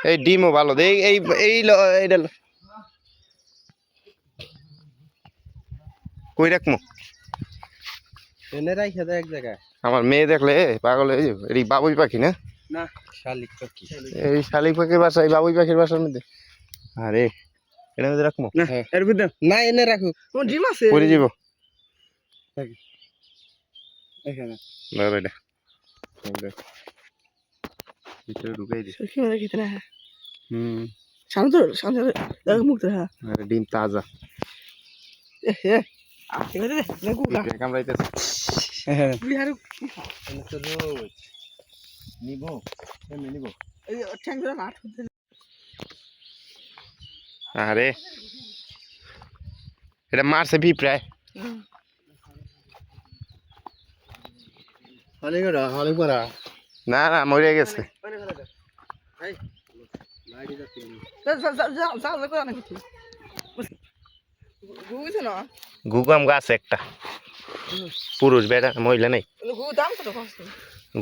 এই ডিমও ভালো এই এই এইটা কই রাখমু এনে রাইখা দে এক জায়গায় আমার মেয়ে দেখলে পাগল হয়ে যাবে এই বাবুই পাখি না না শালিক পাখি এই শালিক পাখির বাসা এই বাবুই পাখির বাসার মধ্যে আরে এটার মধ্যে রাখমু না এর ভিতরে না এনে রাখো কোন ডিম আছে পরে যাব এখানে ধর এটা ভিতরে ঢুকাই দিস কি মানে কিতনা है शांत मुक्त है আরে ডিম তাজা ए आके दे मैं गुगा কামড়াইতেছে बिहार এনে তো রোজ নিবো এমনি নিবো ठैंग ना आठ আরে এটা মারছে পিঁপড়ায় হলে গড়া হলে পড়া না না মরে গেছে এই লাইট যাচ্ছে जा को आने कुछ गुगु से ना গুগাম গাছ একটা পুরুষ বেটা মহিলা নেই गुगु दाम कत कষ্ট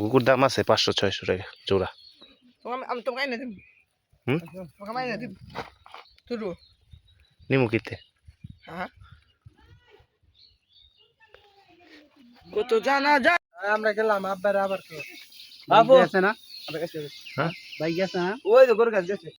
গুগুর দাম আছে 500-600 টাকা জোড়া আমি তো কাই না দিম তো কামাই না দিম তুই নিমু কিতে হ্যাঁ কত জানা যায় আমরা গেলাম আব্বার আবার তো বাবু আছে না আবার কাছে হ্যাঁ ভাই গেছে না ওই তো গোর কাছে গেছে